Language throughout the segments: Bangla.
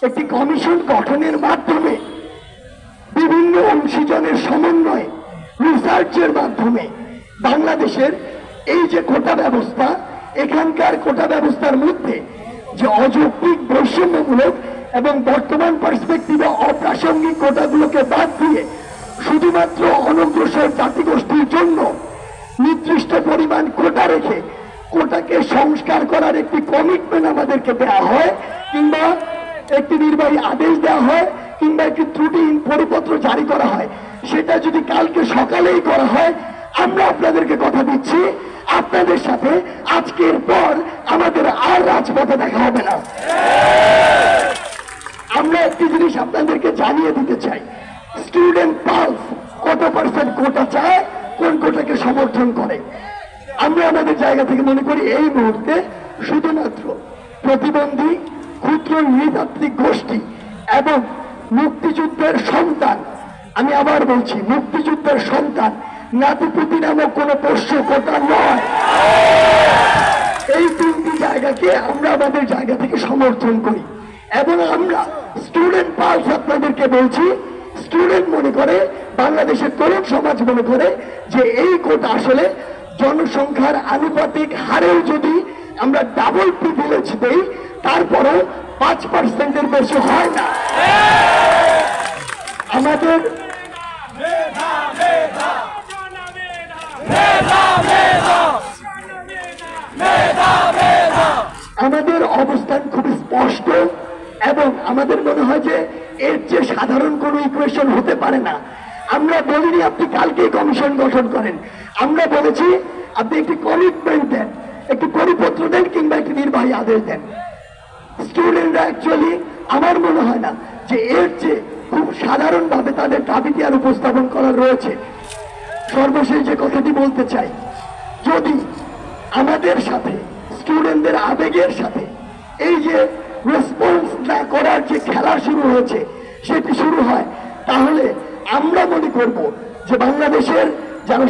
একটি কমিশন গঠনের মাধ্যমে বিভিন্ন অংশীজনের সমন্বয়ে রিসার্চের মাধ্যমে বাংলাদেশের এই যে কোটা ব্যবস্থা, এখানকার কোটা ব্যবস্থার মধ্যে যে অযৌক্তিক বৈষম্যমূলক এবং বর্তমান পার্সপেক্টিভে অপ্রাসঙ্গিক কোটাগুলোকে বাদ দিয়ে শুধুমাত্র অনগ্রসর জাতিগোষ্ঠীর জন্য নির্দিষ্ট পরিমাণ কোটা রেখে কোটাকে সংস্কার করার একটি কমিটমেন্ট আমাদেরকে দেওয়া হয়, কিংবা একটি নির্বাহী আদেশ দেওয়া হয়, কিংবা একটি ত্রুটিহীন পরিপত্র জারি করা হয়, সেটা যদি কালকে সকালেই করা হয়, আমরা আপনাদেরকে কথা দিচ্ছি আপনাদের সাথে আজকের পর আমাদের আর রাজপথে দেখা হবে না। আমরা একটি জিনিস আপনাদেরকে জানিয়ে দিতে চাই, স্টুডেন্ট পালস কত পার্সেন্ট কোটা চায়, কোন কোটাকে সমর্থন করে। আমরা আমাদের জায়গা থেকে মনে করি এই মুহূর্তে শুধুমাত্র প্রতিবন্ধী, ক্ষুদ্র নৃতাত্ত্বিক গোষ্ঠী এবং মুক্তিযুদ্ধের সন্তান, আমি আবার বলছি মুক্তিযুদ্ধের সন্তান, নাতিপুতি নামক কোন পোষ্য কোটা নয়, এই তিনটি জায়গাকে আমরা আমাদের জায়গা থেকে সমর্থন করি। এবং আমরা স্টুডেন্ট পালস আপনাদেরকে বলছি, স্টুডেন্ট মনে করে, বাংলাদেশের তরুণ সমাজ মনে করে যে এই কোটা আসলে জনসংখ্যার আনুপাতিক হারেও যদি আমরা ডাবল প্রিভিলেজ দেই তারপরেও 5%-এর বেশি হয় না। আমাদের অবস্থান খুবই স্পষ্ট এবং আমাদের মনে হয় যে এর যে সাধারণ কোনো ইকুয়েশন হতে পারে না। আমরা বলিনি আপনি কালকেই কমিশন গঠন করেন, আমরা বলেছি আপনি একটি কমিটমেন্ট দেন, একটি পরিপত্র দেন, কিংবা একটি নির্বাহী আদেশ দেন। স্টুডেন্টরা অ্যাকচুয়ালি আমার মনে হয় না যে এর চেয়ে খুব সাধারণভাবে তাদের দাবিটি আর উপস্থাপন করা রয়েছে। সর্বশেষ যে কথাটি বলতে চাই, যদি আমাদের সাথে স্টুডেন্টদের আবেগের সাথে এই যে রেসপন্স না করার যে খেলা শুরু হয়েছে সেটি শুরু হয়, তাহলে আমরা মনে করব যে বাংলাদেশের যারা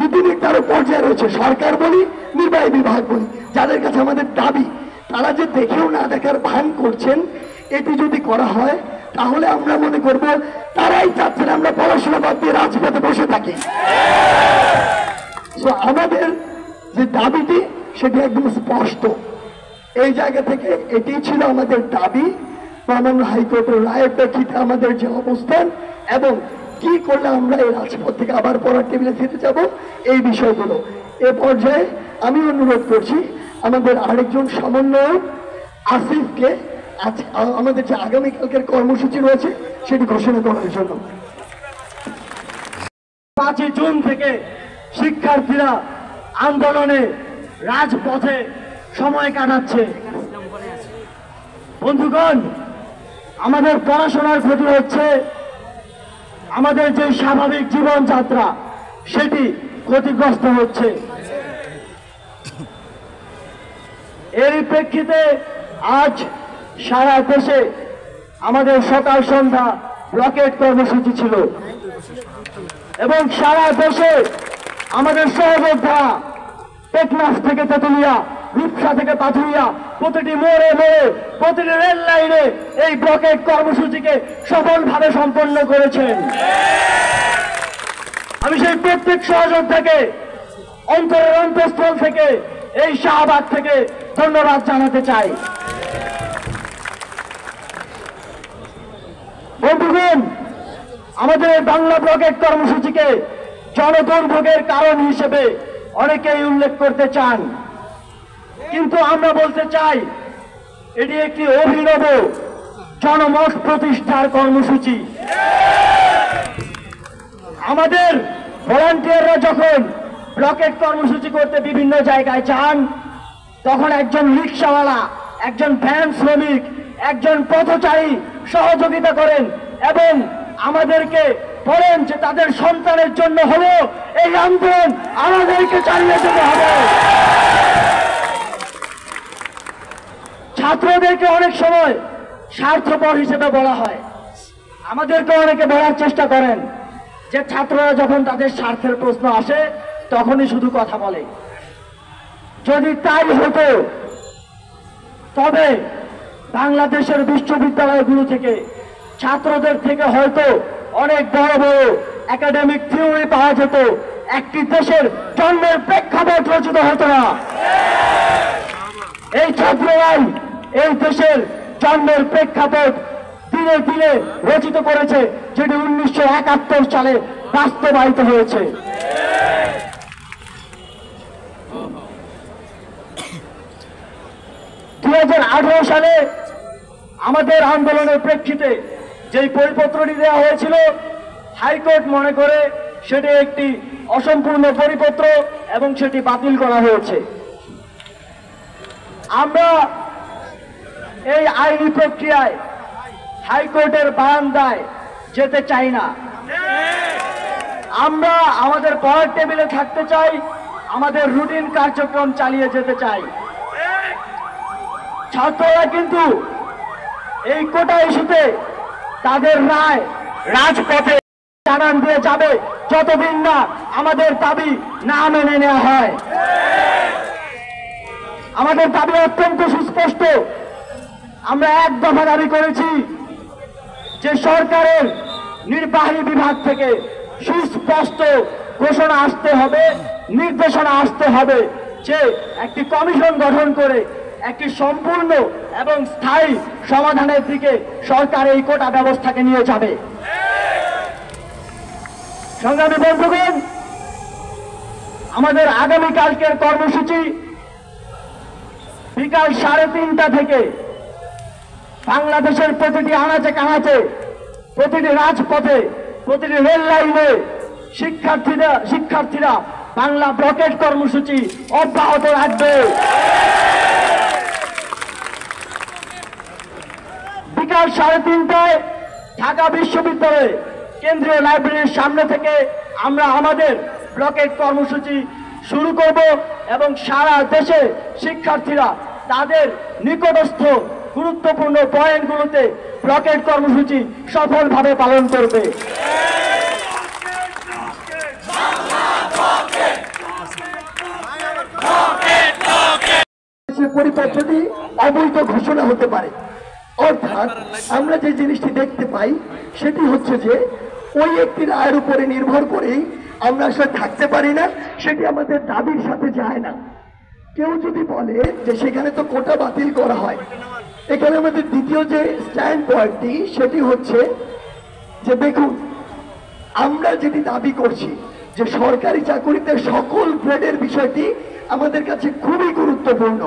নীতি নির্ধারক পর্যায়ে রয়েছে, সরকার বলি, নির্বাহী বিভাগ বলি, যাদের কাছে আমাদের দাবি, তারা যে দেখেও না দেখার ভান করছেন, এটি যদি করা হয় তাহলে আমরা মনে করব তারাই চাচ্ছেন আমরা পড়াশোনা বাদ দিয়ে রাজপথে বসে থাকি। আমাদের যে দাবিটি সেটি একদম স্পষ্ট। এই জায়গা থেকে এটি ছিল আমাদের দাবি, মহামান্য হাইকোর্টের রায়ের প্রেক্ষিতে আমাদের যে অবস্থান এবং কি করলে আমরা এই রাজপথ থেকে আবার পড়ার টেবিলে ফিরে যাব, এই বিষয়গুলো। এ পর্যায়ে আমি অনুরোধ করছি আমাদের আরেকজন সমন্বয়ক আসিফকে আমাদের যে আগামীকালকের কর্মসূচি রয়েছে সেটি ঘোষণা করার জন্য। 5 জুন থেকে শিক্ষার্থীরা আন্দোলনে রাজপথে সময় কাটাচ্ছে। বন্ধুগণ, আমাদের পড়াশোনার ক্ষতি হচ্ছে, আমাদের যে স্বাভাবিক জীবনযাত্রা সেটি ক্ষতিগ্রস্ত হচ্ছে। এরই প্রেক্ষিতে আজ সারা দেশে আমাদের সকাল সন্ধ্যা ব্লকেট কর্মসূচি ছিল এবং সারা দেশে আমাদের সহযোদ্ধা টেকনাফ থেকে তেতুলিয়া, রূপসা থেকে পাথুরিয়া, প্রতিটি মোড়ে মোড়ে, প্রতিটি রেল লাইনে এই ব্লকেট কর্মসূচিকে সফলভাবে সম্পন্ন করেছেন। আমি সেই প্রত্যেক সহযোদ্ধাকে অন্তরের অন্তঃস্থল থেকে, এই শাহবাগ থেকে ধন্যবাদ জানাতে চাই। বন্ধুগণ, আমাদের বাংলা ব্লকেট কর্মসূচিকে জনদুর্ভোগের কারণ হিসেবে অনেকেই উল্লেখ করতে চান, কিন্তু আমরা বলতে চাই এটি একটি অভিনব জনমত প্রতিষ্ঠার কর্মসূচি। আমাদের ভলান্টিয়াররা যখন ব্লকেট কর্মসূচি করতে বিভিন্ন জায়গায় যান, তখন একজন রিক্সাওয়ালা, একজন ভ্যান শ্রমিক, একজন পথচারী সহযোগিতা করেন এবং আমাদেরকে বলেন যে তাদের সন্তানের জন্য হলো এই আন্দোলন, আমাদেরকে চালিয়ে যেতে হবে। ছাত্রদেরকে অনেক সময় স্বার্থপর হিসেবে বলা হয়, আমাদেরকে অনেকে বলার চেষ্টা করেন যে ছাত্ররা যখন তাদের স্বার্থের প্রশ্ন আসে তখনই শুধু কথা বলে। যদি তাই হতো তবে বাংলাদেশের বিশ্ববিদ্যালয়গুলো থেকে ছাত্রদের থেকে হয়তো অনেক বড় বড় একাডেমিক থিওরি পাওয়া যেত, একটি দেশের জন্মের প্রেক্ষাপট রচিত হতো না। এই ছাত্ররাই এই দেশের জন্মের প্রেক্ষাপট দিনে দিনে রচিত করেছে, যেটি 1971 সালে বাস্তবায়িত হয়েছে। সালে আমাদের আন্দোলনের প্রেক্ষিতে যেই পরিপত্রটি দেওয়া হয়েছিল, হাইকোর্ট মনে করে সেটি একটি অসম্পূর্ণ পরিপত্র এবং সেটি বাতিল করা হয়েছে। আমরা এই আইনি প্রক্রিয়ায় হাইকোর্টের বারান্দায় যেতে চাই না। আমরা আমাদের পড়ার টেবিলে থাকতে চাই, আমাদের রুটিন কার্যক্রম চালিয়ে যেতে চাই। ছাত্ররা কিন্তু এই কোটা ইস্যুতে তাদের রায় রাজপথে জানান দিয়ে যাবে যতদিন না আমাদের দাবি না মেনে নেওয়া হয়। আমাদের দাবি অত্যন্ত সুস্পষ্ট। আমরা এক দফা দাবি করেছি যে সরকারের নির্বাহী বিভাগ থেকে সুস্পষ্ট ঘোষণা আসতে হবে, নির্দেশনা আসতে হবে যে একটি কমিশন গঠন করে একটি সম্পূর্ণ এবং স্থায়ী সমাধানের দিকে সরকার এই কোটা ব্যবস্থাকে নিয়ে যাবে। সংগ্রামী বন্ধুগণ, আমাদের আগামীকালকের কর্মসূচি বিকাল 3:30 থেকে বাংলাদেশের প্রতিটি আনাচে কানাচে, প্রতিটি রাজপথে, প্রতিটি রেল লাইনে শিক্ষার্থীরা বাংলা ব্লকেট কর্মসূচি অব্যাহত রাখবে। বিকাল 3:30টায় ঢাকা বিশ্ববিদ্যালয়ে কেন্দ্রীয় লাইব্রেরির সামনে থেকে আমরা আমাদের ব্লকেট কর্মসূচি শুরু করব এবং সারা দেশে শিক্ষার্থীরা তাদের নিকটস্থ গুরুত্বপূর্ণ পয়েন্টগুলোতে ব্লকেট কর্মসূচি সফলভাবে পালন করবে। পরিপত্রটি অবৈধ ঘোষণা হতে পারে। অর্থাৎ আমরা যে জিনিসটি দেখতে পাই সেটি হচ্ছে যে ওই একটি রায়ের উপরে নির্ভর করেই আমরা আসলে থাকতে পারি না, সেটি আমাদের দাবির সাথে যায় না। কেউ যদি বলে যে সেখানে তো কোটা বাতিল করা হয়, এখানে আমাদের দ্বিতীয় যে স্ট্যান্ড পয়েন্টটি সেটি হচ্ছে যে দেখুন, আমরা যেটি দাবি করছি যে সরকারি চাকরিতে সকল গ্রেডের বিষয়টি আমাদের কাছে খুবই গুরুত্বপূর্ণ।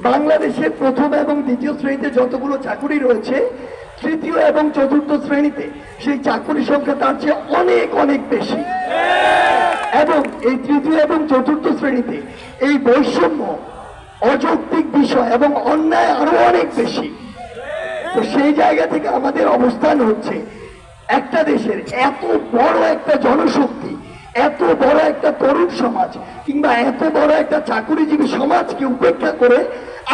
বাংলাদেশের প্রথম এবং দ্বিতীয় শ্রেণীতে যতগুলো চাকুরি রয়েছে, তৃতীয় এবং চতুর্থ শ্রেণীতে সেই চাকুরি সংখ্যা তার চেয়ে অনেক অনেক বেশি। এবং এই তৃতীয় এবং চতুর্থ শ্রেণীতে এই বৈষম্য, অযৌক্তিক বিষয় এবং অন্যায় আরো অনেক বেশি। তো সেই জায়গা থেকে আমাদের অবস্থান হচ্ছে একটা দেশের এত বড় একটা জনশক্তি, এত বড় একটা তরুণ সমাজ কিংবা এত বড় একটা চাকুরিজীবী সমাজকে উপেক্ষা করে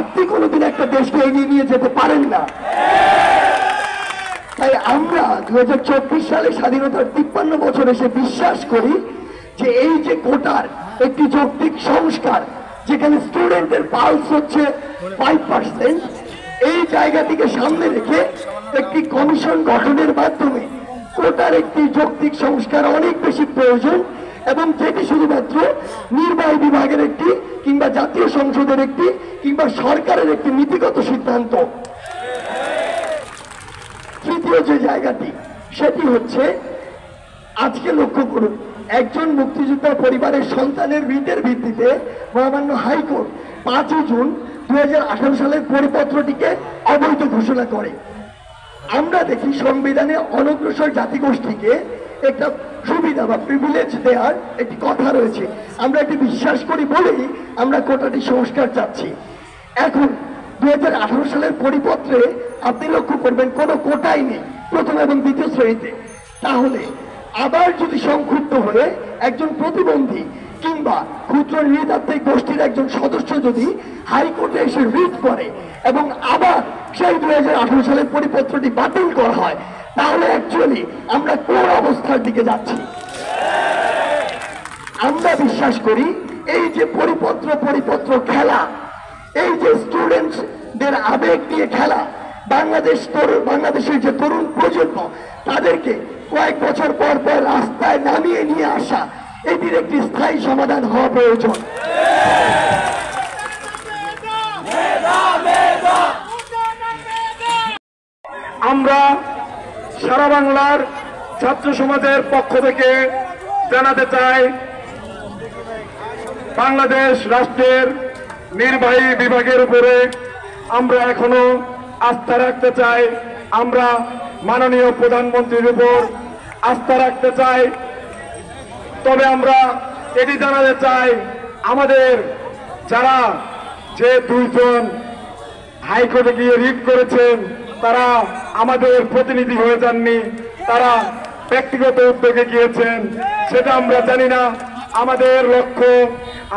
আপনি কোনোদিন একটা দেশকে এগিয়ে নিয়ে যেতে পারেন না। তাই আমরা 2024 সালে স্বাধীনতার 53 বছর এসে বিশ্বাস করি যে এই যে কোটার একটি যৌক্তিক সংস্কার, যেখানে স্টুডেন্টের পালস হচ্ছে 5%, এই জায়গাটিকে সামনে রেখে একটি কমিশন গঠনের মাধ্যমে কোটার একটি যৌক্তিক সংস্কার অনেক বেশি প্রয়োজন, এবং যেটি শুধুমাত্র নির্বাহী বিভাগের একটি কিংবা জাতীয় সংসদের একটি কিংবা সরকারের একটি নীতিগত সিদ্ধান্ত। তৃতীয় যে জায়গাটি সেটি হচ্ছে, আজকে লক্ষ্য করুন, একজন মুক্তিযোদ্ধা পরিবারের সন্তানের রিটের ভিত্তিতে মহামান্য হাইকোর্ট 5 জুন 2018 সালের পরিপত্রটিকে অবৈধ ঘোষণা করে। আমরা দেখি সংবিধানে অনগ্রসর জাতিগোষ্ঠীকে একটা সুবিধা বা প্রিভিলেজ দেওয়ার একটি কথা রয়েছে। আমরা এটি বিশ্বাস করি বলেই আমরা কোটাটি সংস্কার চাচ্ছি। এখন 2018 সালের পরিপত্রে আপনি লক্ষ্য করবেন কোনো কোটাই নেই প্রথম এবং দ্বিতীয় শ্রেণীতে। তাহলে আবার যদি সংক্ষুব্ধ হয়ে একজন প্রতিবন্ধী কিংবা ক্ষুদ্র নৃতাত্ত্বিক গোষ্ঠীর একজন সদস্য যদি হাইকোর্টে এসে রিট করে এবং আবার সেই 2018 সালের পরিপত্রটি বাতিল করা হয়, তাহলে অ্যাকচুয়ালি আমরা কোন অবস্থার দিকে যাচ্ছি? আমরা বিশ্বাস করি এই যে পরিপত্র খেলা, এই যে স্টুডেন্টদের আবেগ নিয়ে খেলা, বাংলাদেশের যে তরুণ প্রজন্ম তাদেরকে কয়েক বছর পর পর রাস্তায় নামিয়ে নিয়ে আসা, এটির একটি স্থায়ী সমাধান হওয়া প্রয়োজন। আমরা সারা বাংলার ছাত্র সমাজের পক্ষ থেকে জানাতে চাই, বাংলাদেশ রাষ্ট্রের নির্বাহী বিভাগের উপরে আমরা এখনো আস্থা রাখতে চাই। আমরা মাননীয় প্রধানমন্ত্রীর উপর আস্থা রাখতে চাই। তবে আমরা এটি জানাতে চাই, আমাদের যারা যে দুইজন হাইকোর্টে গিয়ে রিট করেছেন তারা আমাদের প্রতিনিধি হয়ে যাননি, তারা ব্যক্তিগত উদ্যোগে গিয়েছেন। সেটা আমরা জানি না। আমাদের লক্ষ্য,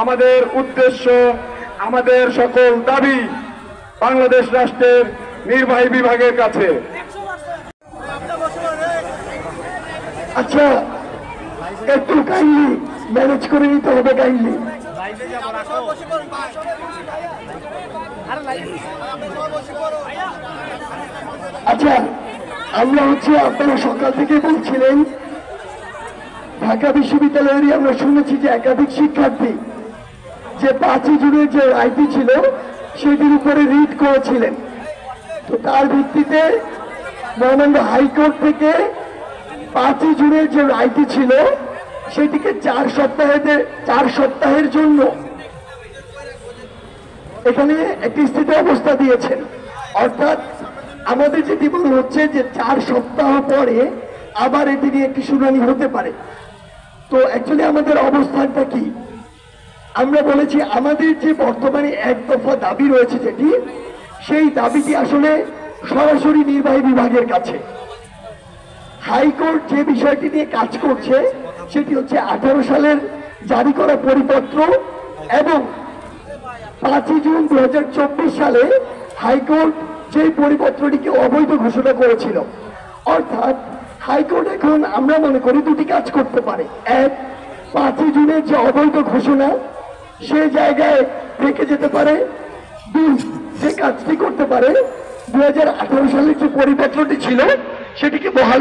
আমাদের উদ্দেশ্য, আমাদের সকল দাবি বাংলাদেশ রাষ্ট্রের নির্বাহী বিভাগের কাছে। আচ্ছা, একটু কাইন্ডলি ম্যানেজ করে নিতে হবে, কাইন্ডলি। আচ্ছা, আমরা আপনারা সকাল থেকে বলছিলেন ঢাকা বিশ্ববিদ্যালয়েরই আমরা শুনেছি যে একাধিক শিক্ষার্থী যে 5 জুনের যে রায়টি ছিল সেটির উপরে রিট করেছিলেন। তো তার ভিত্তিতে মহামান্য হাইকোর্ট থেকে 5 জুনের যে রায়টি ছিল সেটিকে 4 সপ্তাহের জন্য এখানে একটি স্থিতি অবস্থা দিয়েছেন। অর্থাৎ আমাদের যেটি মনে হচ্ছে যে 4 সপ্তাহ পরে আবার এটি নিয়ে একটি শুনানি হতে পারে। তো অ্যাকচুয়ালি আমাদের অবস্থানটা কি? আমরা বলেছি আমাদের যে বর্তমানে এক দফা দাবি রয়েছে যেটি, সেই দাবিটি আসলে সরাসরি নির্বাহী বিভাগের কাছে। হাইকোর্ট যে বিষয়টি নিয়ে কাজ করছে সেটি হচ্ছে 18 সালের জারি করা পরিপত্র এবং 5 জুন 2024 সালে হাইকোর্ট যে পরিপত্রটিকে অবৈধ ঘোষণা করেছিল। অর্থাৎ হাইকোর্ট এখন আমরা মনে করি দুটি কাজ করতে পারে। এক, 5 জুনের যে অবৈধ ঘোষণা সে জায়গায় থেকে যেতে পারে। দুই, যে কাজটি করতে পারে 2018 সালের যে পরিপত্রটি ছিল সেটিকে বহাল